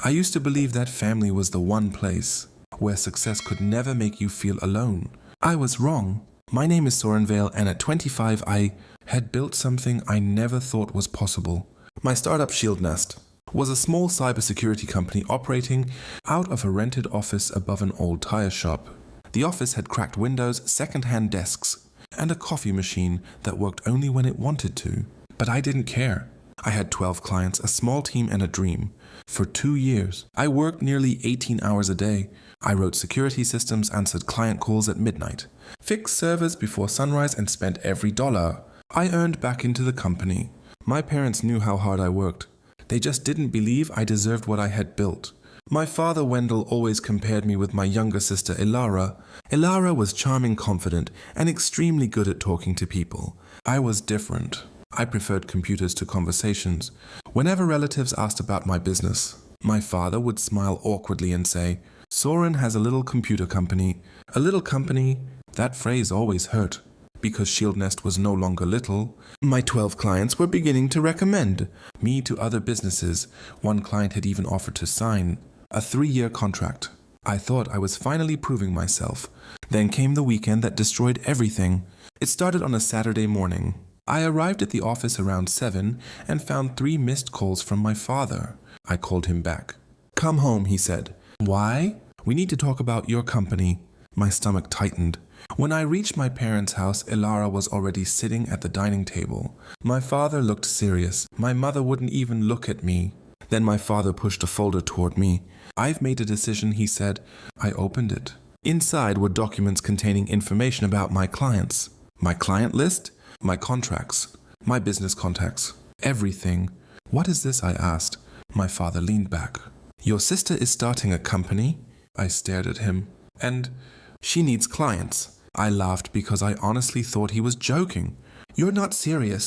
I used to believe that family was the one place where success could never make you feel alone. I was wrong. My name is Soren Vale, and at 25 I had built something I never thought was possible. My startup Shield Nest was a small cybersecurity company operating out of a rented office above an old tire shop. The office had cracked windows, second-hand desks, and a coffee machine that worked only when it wanted to. But I didn't care. I had 12 clients, a small team, and a dream. For 2 years, I worked nearly 18 hours a day. I wrote security systems, answered client calls at midnight, fixed servers before sunrise, and spent every dollar I earned back into the company. My parents knew how hard I worked. They just didn't believe I deserved what I had built. My father, Wendell, always compared me with my younger sister, Ilara. Ilara was charming, confident, and extremely good at talking to people. I was different. I preferred computers to conversations. Whenever relatives asked about my business, my father would smile awkwardly and say, "Soren has a little computer company." A little company? That phrase always hurt. Because Shield Nest was no longer little, my 12 clients were beginning to recommend me to other businesses. One client had even offered to sign a 3-year contract. I thought I was finally proving myself. Then came the weekend that destroyed everything. It started on a Saturday morning. I arrived at the office around 7 and found 3 missed calls from my father. I called him back. "Come home," he said. "Why?" "We need to talk about your company." My stomach tightened. When I reached my parents' house, Ilara was already sitting at the dining table. My father looked serious. My mother wouldn't even look at me. Then my father pushed a folder toward me. "I've made a decision," he said. I opened it. Inside were documents containing information about my clients. My client list, my contracts, my business contacts, everything. "What is this?" I asked. My father leaned back. "Your sister is starting a company?" I stared at him. "And she needs clients." I laughed because I honestly thought he was joking. "You're not serious."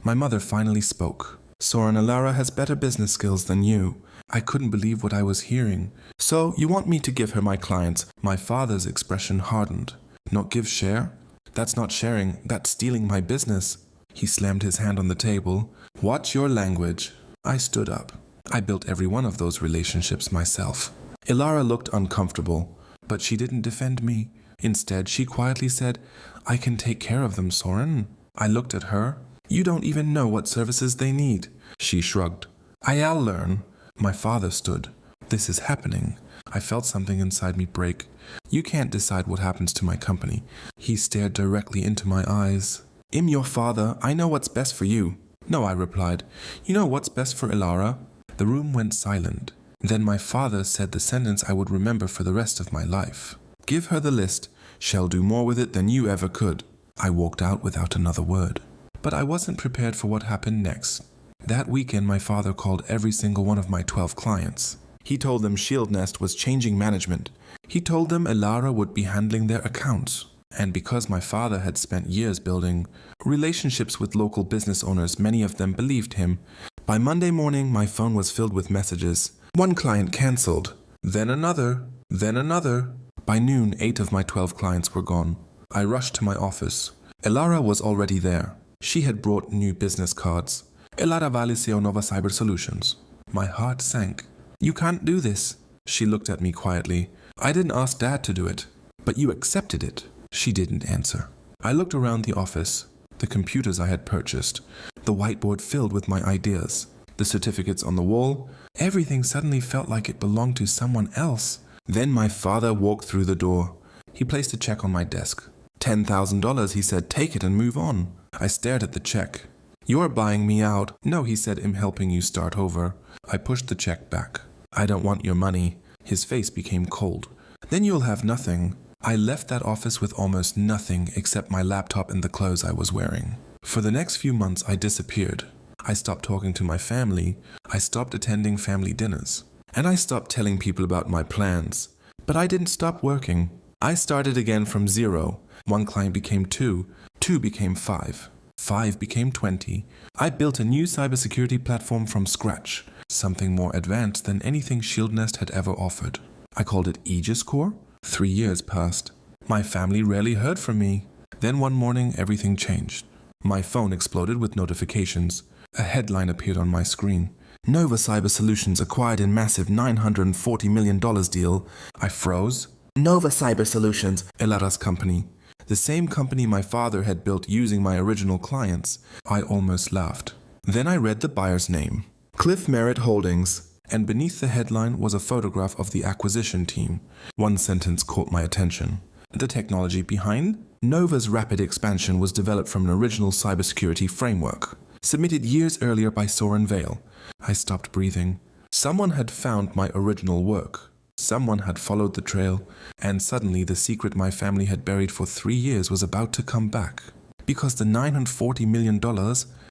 My mother finally spoke. "Soren, Ilara has better business skills than you." I couldn't believe what I was hearing. "So you want me to give her my clients?" My father's expression hardened. "Not give share? That's not sharing, that's stealing my business." He slammed his hand on the table. "Watch your language." I stood up. I built every one of those relationships myself. Ilara looked uncomfortable, but she didn't defend me. Instead, she quietly said, "I can take care of them, Soren." I looked at her. "You don't even know what services they need." She shrugged. "I'll learn." My father stood. "This is happening." I felt something inside me break. "You can't decide what happens to my company." He stared directly into my eyes. "I'm your father. I know what's best for you." "No," I replied. "You know what's best for Ilara?" The room went silent. Then my father said the sentence I would remember for the rest of my life. "Give her the list. She'll do more with it than you ever could." I walked out without another word. But I wasn't prepared for what happened next. That weekend, my father called every single one of my 12 clients. He told them Shield Nest was changing management. He told them Ilara would be handling their accounts. And because my father had spent years building relationships with local business owners, many of them believed him. By Monday morning, my phone was filled with messages. One client cancelled, then another, then another. By noon, 8 of my 12 clients were gone. I rushed to my office. Ilara was already there. She had brought new business cards. "Ilara Vale CEO Nova Cyber Solutions." My heart sank. "You can't do this." She looked at me quietly. "I didn't ask Dad to do it." "But you accepted it." She didn't answer. I looked around the office. The computers I had purchased. The whiteboard filled with my ideas. The certificates on the wall. Everything suddenly felt like it belonged to someone else. Then my father walked through the door. He placed a check on my desk. $10,000, he said. "Take it and move on." I stared at the check. "You're buying me out." "No," he said, "I'm helping you start over." I pushed the check back. "I don't want your money." His face became cold. "Then you'll have nothing." I left that office with almost nothing except my laptop and the clothes I was wearing. For the next few months, I disappeared. I stopped talking to my family. I stopped attending family dinners. And I stopped telling people about my plans. But I didn't stop working. I started again from 0. 1 client became 2. 2 became 5. 5 became 20. I built a new cybersecurity platform from scratch. Something more advanced than anything Shield Nest had ever offered. I called it Aegis Core. 3 years passed. My family rarely heard from me. Then one morning, everything changed. My phone exploded with notifications. A headline appeared on my screen. Nova Cyber Solutions acquired in massive $940 million deal. I froze. Nova Cyber Solutions, Ilara's company. The same company my father had built using my original clients. I almost laughed. Then I read the buyer's name. Cliff Merritt Holdings. And beneath the headline was a photograph of the acquisition team. One sentence caught my attention. The technology behind? Nova's rapid expansion was developed from an original cybersecurity framework, submitted years earlier by Soren Vale. I stopped breathing. Someone had found my original work. Someone had followed the trail, and suddenly the secret my family had buried for 3 years was about to come back. Because the $940 million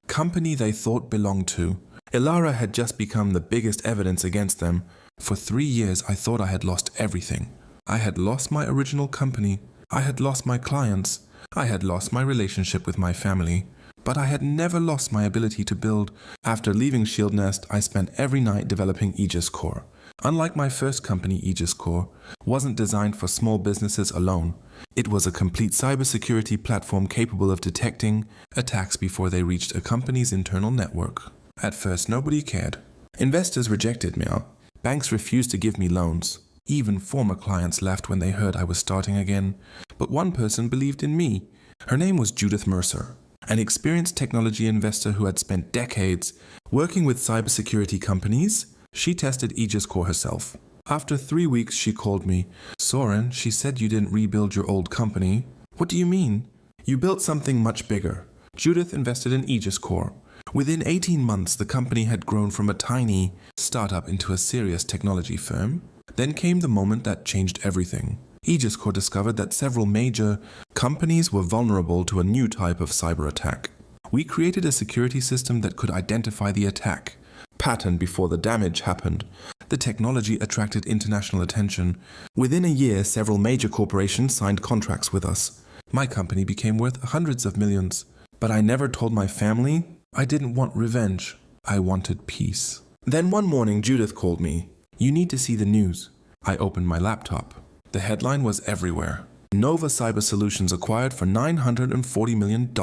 company they thought belonged to, Ilara had just become the biggest evidence against them. For 3 years I thought I had lost everything. I had lost my original company. I had lost my clients. I had lost my relationship with my family. But I had never lost my ability to build. After leaving Shield Nest, I spent every night developing Aegis Core. Unlike my first company, Aegis Core wasn't designed for small businesses alone. It was a complete cybersecurity platform capable of detecting attacks before they reached a company's internal network. At first, nobody cared. Investors rejected me. Banks refused to give me loans. Even former clients left when they heard I was starting again. But one person believed in me. Her name was Judith Mercer, an experienced technology investor who had spent decades working with cybersecurity companies. She tested Aegis Core herself. After 3 weeks, she called me. Soren, she said you didn't rebuild your old company. What do you mean? You built something much bigger. Judith invested in Aegis Core. Within 18 months, the company had grown from a tiny startup into a serious technology firm. Then came the moment that changed everything. Aegis Core discovered that several major companies were vulnerable to a new type of cyber attack. We created a security system that could identify the attack pattern before the damage happened. The technology attracted international attention. Within a year, several major corporations signed contracts with us. My company became worth hundreds of millions. But I never told my family. I didn't want revenge. I wanted peace. Then one morning, Judith called me. You need to see the news. I opened my laptop. The headline was everywhere. Nova Cyber Solutions acquired for $940 million.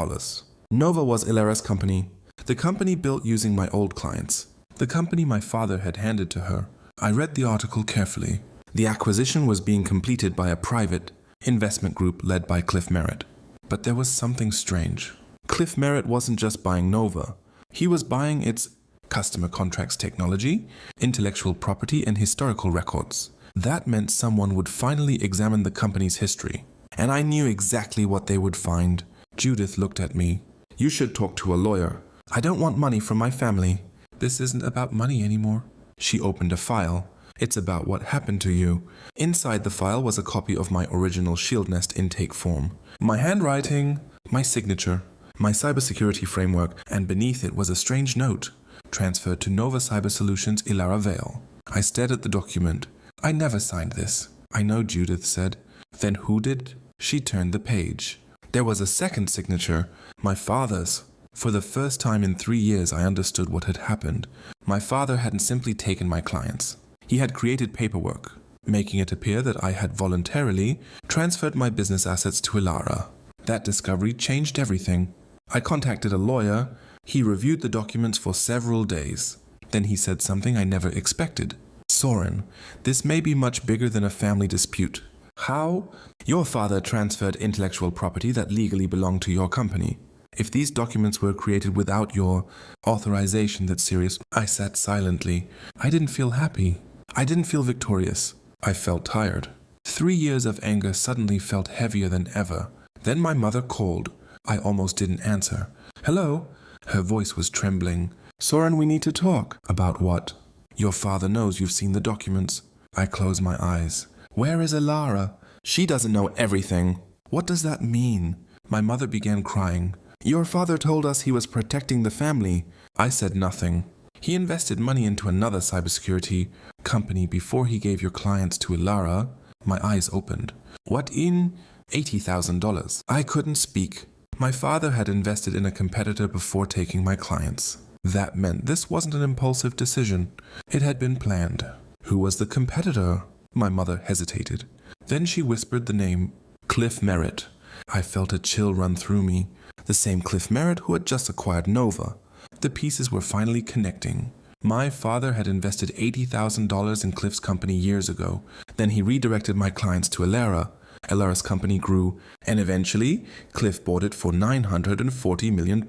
Nova was Ilara's company. The company built using my old clients. The company my father had handed to her. I read the article carefully. The acquisition was being completed by a private investment group led by Cliff Merritt. But there was something strange. Cliff Merritt wasn't just buying Nova. He was buying its customer contracts technology, intellectual property, and historical records. That meant someone would finally examine the company's history. And I knew exactly what they would find. Judith looked at me. You should talk to a lawyer. I don't want money from my family. This isn't about money anymore. She opened a file. It's about what happened to you. Inside the file was a copy of my original Shield Nest intake form. My handwriting, my signature, my cybersecurity framework, and beneath it was a strange note. Transferred to Nova Cyber Solutions, Ilara Vale. I stared at the document. I never signed this. I know, Judith said. Then who did? She turned the page. There was a second signature, my father's. For the first time in 3 years, I understood what had happened. My father hadn't simply taken my clients. He had created paperwork, making it appear that I had voluntarily transferred my business assets to Ilara. That discovery changed everything. I contacted a lawyer. He reviewed the documents for several days. Then he said something I never expected. Soren, this may be much bigger than a family dispute. How? Your father transferred intellectual property that legally belonged to your company. If these documents were created without your authorization, that's serious. I sat silently. I didn't feel happy. I didn't feel victorious. I felt tired. 3 years of anger suddenly felt heavier than ever. Then my mother called. I almost didn't answer. Hello? Her voice was trembling. Soren, we need to talk. About what? Your father knows you've seen the documents. I closed my eyes. Where is Ilara? She doesn't know everything. What does that mean? My mother began crying. Your father told us he was protecting the family. I said nothing. He invested money into another cybersecurity company before he gave your clients to Ilara. My eyes opened. What in? $80,000. I couldn't speak. My father had invested in a competitor before taking my clients. That meant this wasn't an impulsive decision. It had been planned. Who was the competitor? My mother hesitated. Then she whispered the name, Cliff Merritt. I felt a chill run through me. The same Cliff Merritt who had just acquired Nova. The pieces were finally connecting. My father had invested $80,000 in Cliff's company years ago. Then he redirected my clients to Elara. Elara's company grew, and eventually, Cliff bought it for $940 million.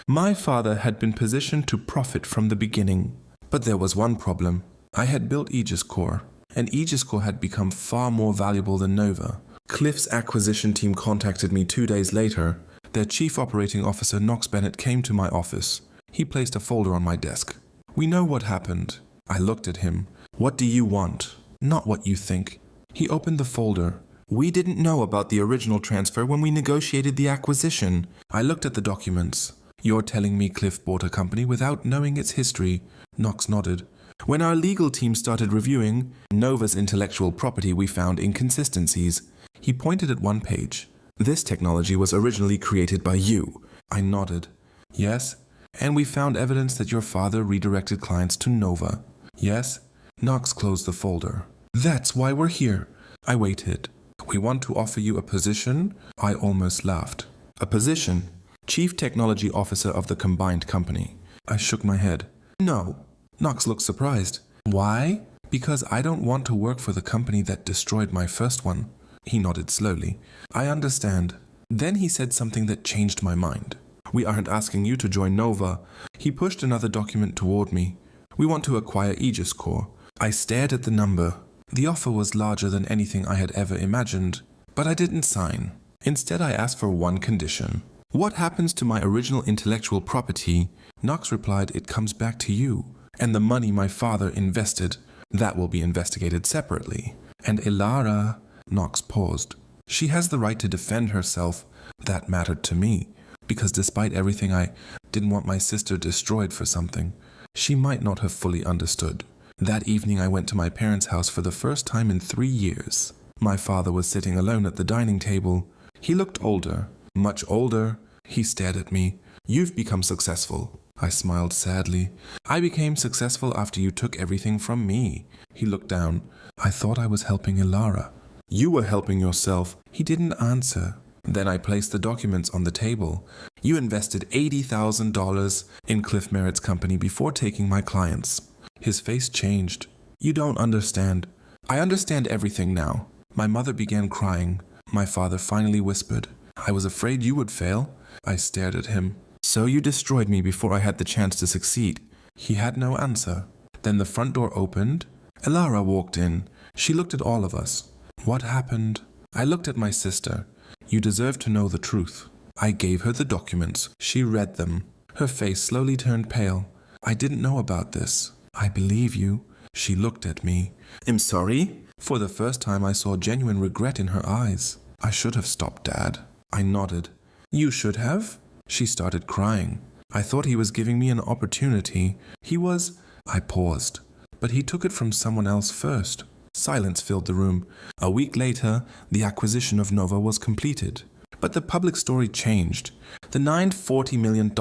My father had been positioned to profit from the beginning. But there was one problem. I had built Aegis Core, and Aegis Core had become far more valuable than Nova. Cliff's acquisition team contacted me 2 days later. Their chief operating officer, Knox Bennett, came to my office. He placed a folder on my desk. "We know what happened." I looked at him. "What do you want?" "Not what you think." He opened the folder. "We didn't know about the original transfer when we negotiated the acquisition." I looked at the documents. "You're telling me Cliff bought a company without knowing its history?" Knox nodded. "When our legal team started reviewing Nova's intellectual property, we found inconsistencies." He pointed at one page. "This technology was originally created by you." I nodded. "Yes, and we found evidence that your father redirected clients to Nova." "Yes." Knox closed the folder. "That's why we're here." I waited. "We want to offer you a position." I almost laughed. "A position?" "Chief Technology Officer of the combined company." I shook my head. "No." Knox looked surprised. "Why?" "Because I don't want to work for the company that destroyed my first one." He nodded slowly. "I understand." Then he said something that changed my mind. "We aren't asking you to join Nova." He pushed another document toward me. "We want to acquire Aegis Core." I stared at the number. The offer was larger than anything I had ever imagined, but I didn't sign. Instead, I asked for one condition. "What happens to my original intellectual property?" Knox replied, "It comes back to you. And the money my father invested, that will be investigated separately." "And Elara," Knox paused. "She has the right to defend herself." That mattered to me, because despite everything, I didn't want my sister destroyed for something she might not have fully understood. That evening, I went to my parents' house for the first time in 3 years. My father was sitting alone at the dining table. He looked older, much older. He stared at me. "You've become successful." I smiled sadly. "I became successful after you took everything from me." He looked down. "I thought I was helping Elara." "You were helping yourself." He didn't answer. Then I placed the documents on the table. "You invested $80,000 in Cliff Merritt's company before taking my clients." His face changed. "You don't understand." "I understand everything now." My mother began crying. My father finally whispered, "I was afraid you would fail." I stared at him. "So you destroyed me before I had the chance to succeed." He had no answer. Then the front door opened. Elara walked in. She looked at all of us. "What happened?" I looked at my sister. "You deserve to know the truth." I gave her the documents. She read them. Her face slowly turned pale. "I didn't know about this." "I believe you." She looked at me. "I'm sorry?" For the first time, I saw genuine regret in her eyes. "I should have stopped, Dad." I nodded. "You should have?" She started crying. I thought he was giving me an opportunity. He was... I paused. But he took it from someone else first. Silence filled the room. A week later, the acquisition of Nova was completed. But the public story changed. The $940 million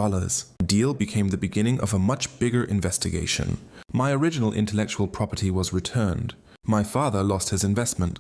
deal became the beginning of a much bigger investigation. My original intellectual property was returned. My father lost his investment.